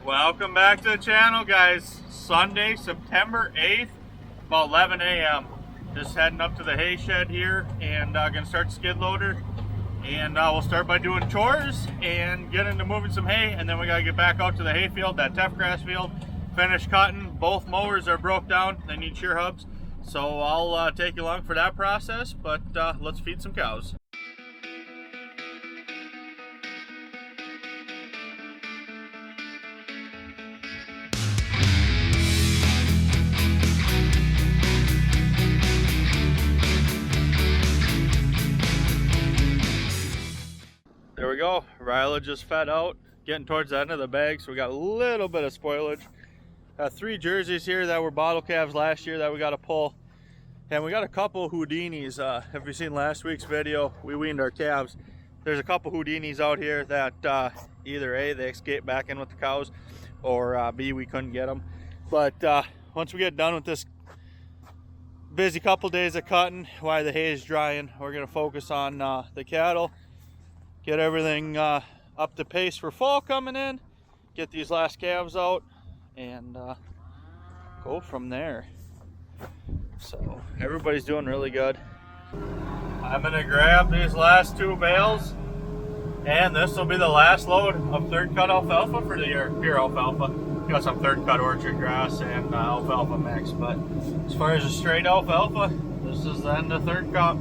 Welcome back to the channel, guys. Sunday, September 8th, about 11 a.m. Just heading up to the hay shed here and gonna start the skid loader. And we'll start by doing chores and get into moving some hay, and then we gotta get back out to the hay field, that tough grass field, finish cutting. Both mowers are broke down, they need shear hubs. So I'll take you along for that process, but let's feed some cows. There we go, Ryla just fed out, getting towards the end of the bag, so we got a little bit of spoilage. Got 3 jerseys here that were bottle calves last year that we got to pull. And we got a couple Houdinis. If you've seen last week's video, we weaned our calves. There's a couple Houdinis out here that either A, they escaped back in with the cows, or B, we couldn't get them. But once we get done with this busy couple days of cutting, while the hay is drying, we're going to focus on the cattle. Get everything up to pace for fall coming in, get these last calves out, and go from there. So everybody's doing really good. I'm gonna grab these last 2 bales, and this will be the last load of third cut alfalfa for the year. Pure alfalfa. Got some third cut orchard grass and alfalfa mix, but as far as a straight alfalfa, this is the end of third cut,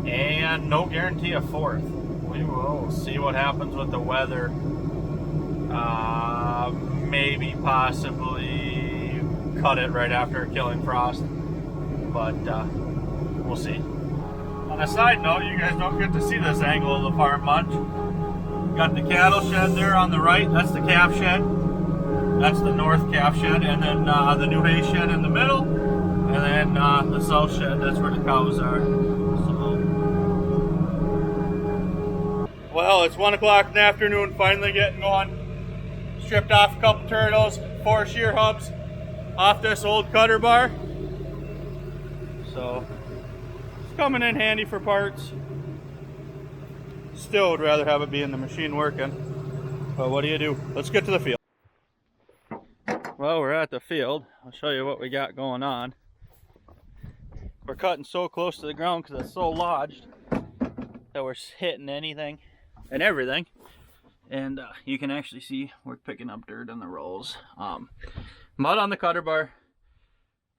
and no guarantee of fourth. We will see what happens with the weather. Maybe possibly cut it right after a killing frost, but we'll see. On a side note, you guys don't get to see this angle of the farm much. Got the cattle shed there on the right, that's the calf shed. That's the north calf shed, and then the new hay shed in the middle, and then the south shed, that's where the cows are. Well, it's 1 o'clock in the afternoon, finally getting going. Stripped off a couple turtles, 4 shear hubs off this old cutter bar. So, it's coming in handy for parts. Still would rather have it be in the machine working. But what do you do? Let's get to the field. Well, we're at the field. I'll show you what we got going on. We're cutting so close to the ground because it's so lodged that we're hitting anything and everything, and you can actually see we're picking up dirt on the rolls. Mud on the cutter bar.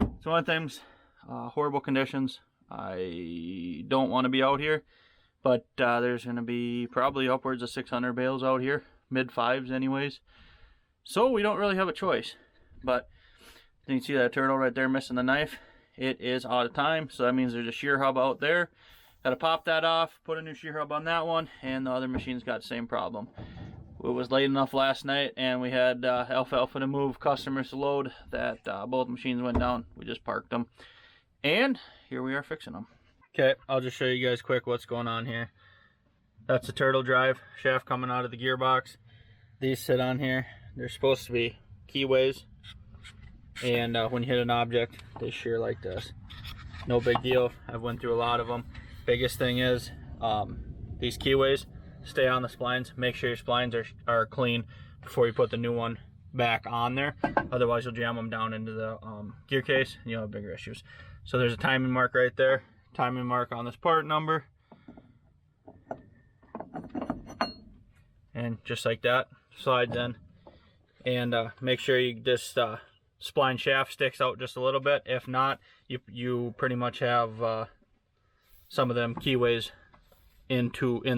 It's one of the things, horrible conditions. I don't want to be out here, but there's going to be probably upwards of 600 bales out here, mid 5s anyways, so we don't really have a choice. But you can see that turtle right there missing the knife. It is out of time, so that means there's a shear hub out there. Got to pop that off, put a new shear hub on that one, and the other machine's got the same problem. It was late enough last night, and we had alfalfa to move, customers to load, that both machines went down. We just parked them, and here we are fixing them. Okay, I'll just show you guys quick what's going on here. That's the turtle drive shaft coming out of the gearbox. These sit on here. They're supposed to be keyways, and when you hit an object, they shear like this. No big deal. I've went through a lot of them. Biggest thing is these keyways stay on the splines. Make sure your splines are clean before you put the new one back on there. Otherwise you'll jam them down into the gear case and you'll have bigger issues. So there's a timing mark right there, timing mark on this part number, and just like that slides in. And make sure this spline shaft sticks out just a little bit. If not, you pretty much have some of them keyways in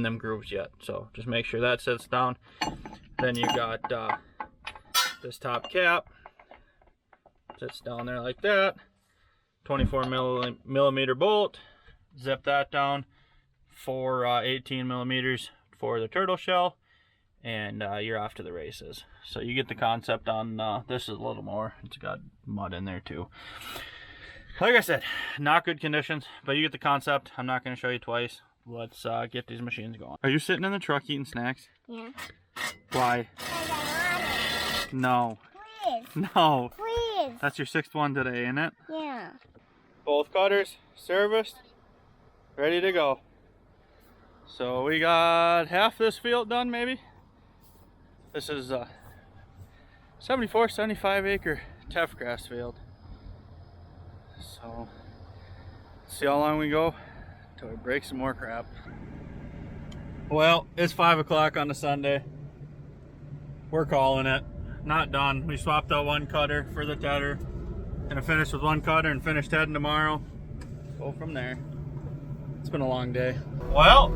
them grooves yet. So just make sure that sits down. Then you got this top cap sits down there like that. 24 millimeter bolt. Zip that down for 18 millimeters for the turtle shell, and you're off to the races. So you get the concept on this is a little more. It's got mud in there too. Like I said, not good conditions, but you get the concept. I'm not going to show you twice. Let's get these machines going. Are you sitting in the truck eating snacks? Yeah. Why? Because I want it. No. Please. No. Please. That's your 6th one today, ain't it? Yeah. Both cutters serviced, ready to go. So we got half this field done maybe. This is 74, 75 acre teff grass field. So, see how long we go until we break some more crap. Well, it's 5 o'clock on a Sunday. We're calling it. Not done. We swapped out one cutter for the tedder. Gonna finish with one cutter and finish tedding tomorrow. Go from there. It's been a long day. Well,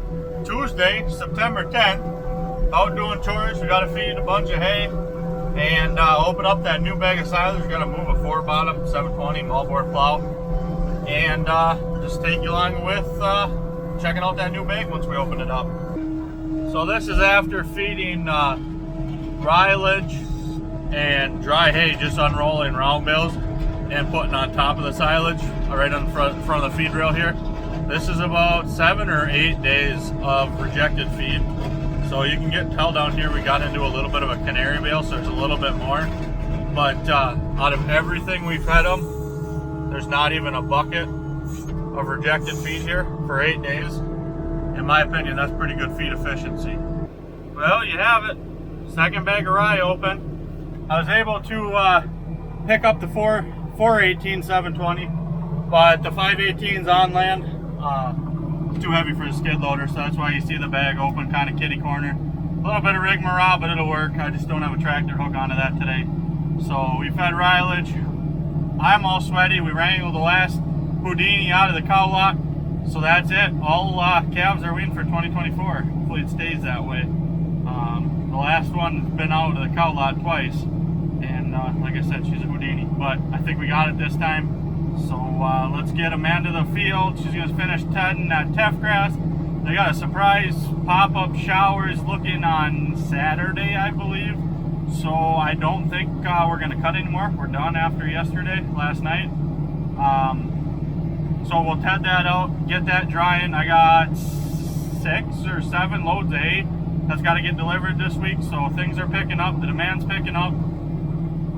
Tuesday, September 10th, out doing chores. We gotta feed a bunch of hay and open up that new bag of silage. We're gonna move a 4-bottom 720 moldboard plow and just take you along with checking out that new bag once we open it up. So this is after feeding silage and dry hay, just unrolling round bales and putting on top of the silage right on front of the feed rail here. This is about 7 or 8 days of rejected feed. So you can tell down here we got into a little bit of a canary bale, so there's a little bit more. But out of everything we fed them, there's not even a bucket of rejected feed here for 8 days. In my opinion, that's pretty good feed efficiency. Well, you have it. Second bag of rye open. I was able to pick up the 418 720, but the 518's on land. Too heavy for the skid loader, so that's why you see the bag open, kind of kitty corner. A little bit of rigmarole, but it'll work. I just don't have a tractor hook onto that today. So we fed silage. I'm all sweaty. We wrangled the last Houdini out of the cow lot. So that's it. All calves are weaned for 2024. Hopefully it stays that way. The last one's been out of the cow lot twice. And like I said, she's a Houdini. But I think we got it this time. So let's get Amanda to the field. She's going to finish tedding that teff grass. They got a surprise pop-up showers looking on Saturday, I believe. So I don't think we're going to cut anymore. We're done after last night. So we'll ted that out, get that drying. I got 6 or 7 loads of hay that's got to get delivered this week. So things are picking up. The demand's picking up.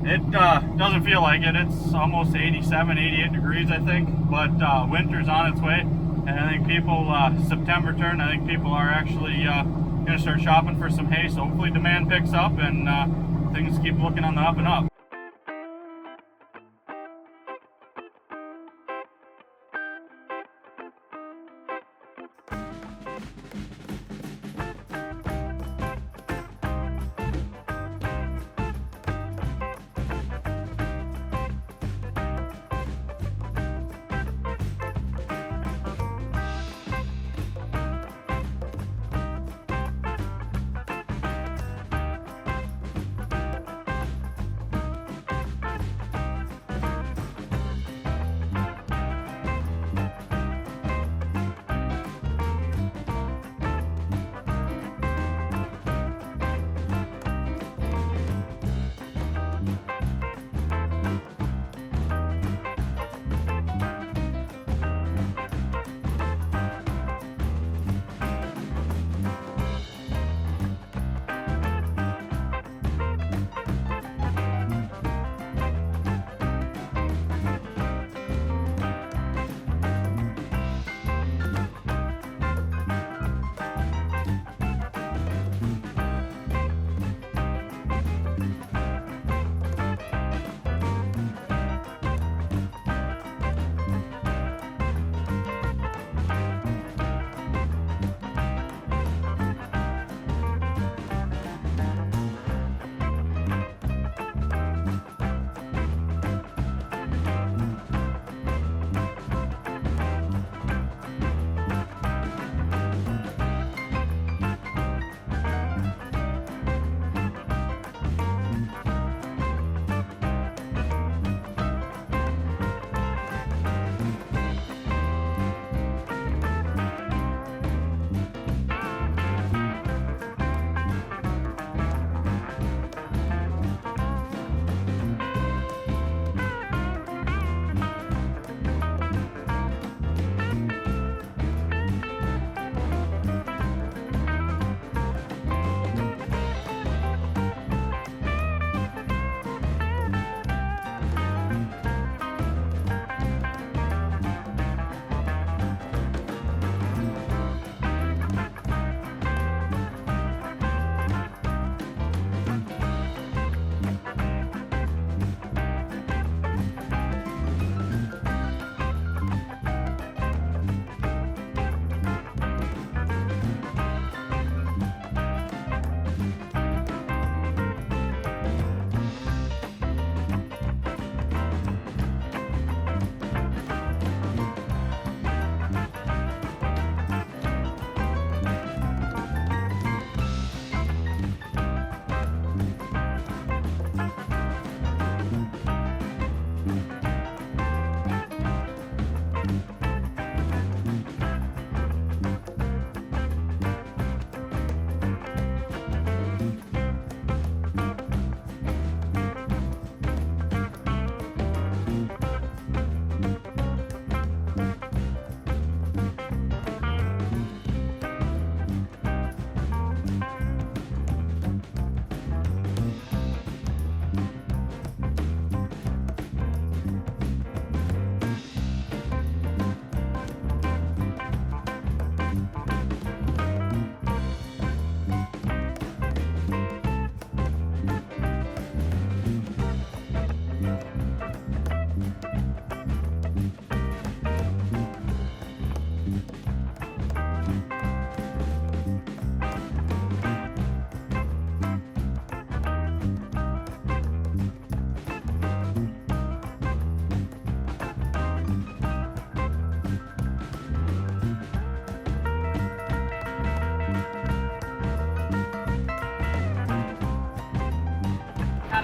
It doesn't feel like it. It's almost 87, 88 degrees, I think. But winter's on its way. And I think people, September turn, I think people are actually going to start shopping for some hay. So hopefully demand picks up and things keep looking on the up and up.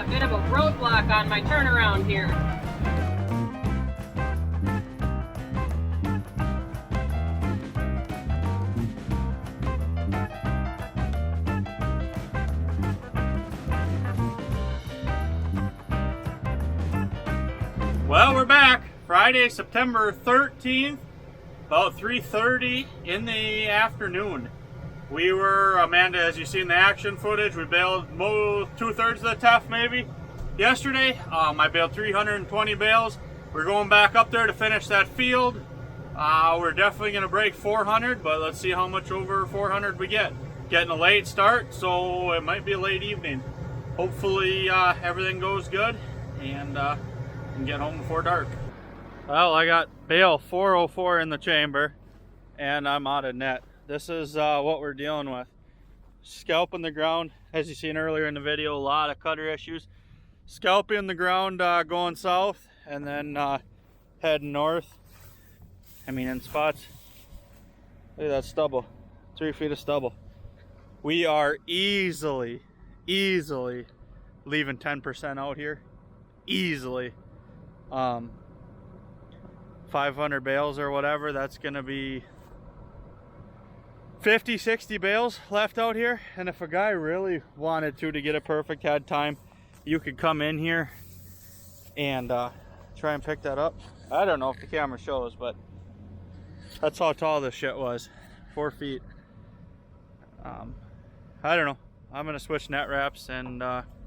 got a bit of a roadblock on my turnaround here. Well, we're back. Friday, September 13th, about 3:30 in the afternoon. We were, Amanda, as you see in the action footage, we baled 2/3 of the teff maybe yesterday. I baled 320 bales. We're going back up there to finish that field. We're definitely going to break 400, but let's see how much over 400 we get. Getting a late start, so it might be a late evening. Hopefully everything goes good and can get home before dark. Well, I got bale 404 in the chamber and I'm out of net. This is what we're dealing with. Scalping the ground, as you seen earlier in the video, a lot of cutter issues. Scalping the ground going south and then heading north. I mean, in spots, look at that stubble, 3 feet of stubble. We are easily leaving 10% out here, easily. 500 bales or whatever, that's gonna be 50, 60 bales left out here. And if a guy really wanted to get it perfect, had time, you could come in here and try and pick that up. I don't know if the camera shows, but that's how tall this shit was, 4 feet. I don't know, I'm gonna switch net wraps and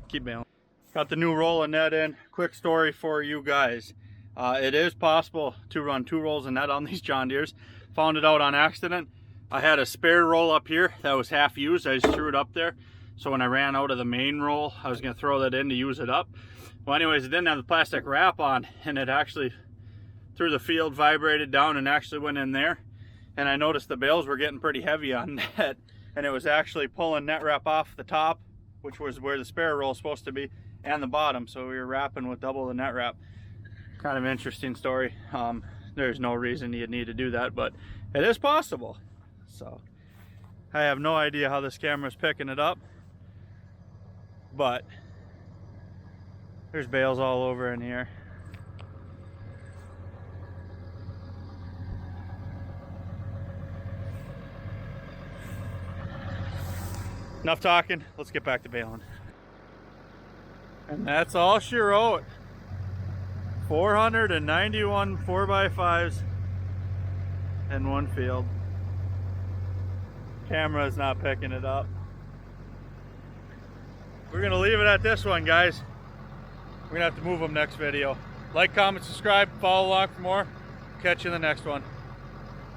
keep bailing. Got the new roll of net in. Quick story for you guys. It is possible to run 2 rolls of net on these John Deeres. Found it out on accident. I had a spare roll up here that was half used. I just threw it up there. So when I ran out of the main roll, I was gonna throw that in to use it up. Well, anyways, it didn't have the plastic wrap on, and it actually, through the field, vibrated down and actually went in there. And I noticed the bales were getting pretty heavy on net, and it was actually pulling net wrap off the top, which was where the spare roll is supposed to be, and the bottom. So we were wrapping with double the net wrap. Kind of interesting story. There's no reason you'd need to do that, but it is possible. So I have no idea how this camera is picking it up, but there's bales all over in here. Enough talking, let's get back to baling. And that's all she wrote. 491 4x5s in one field. Camera is not picking it up. We're gonna leave it at this one, guys. We're gonna have to move them next video. Like, comment, subscribe, follow along for more. Catch you in the next one.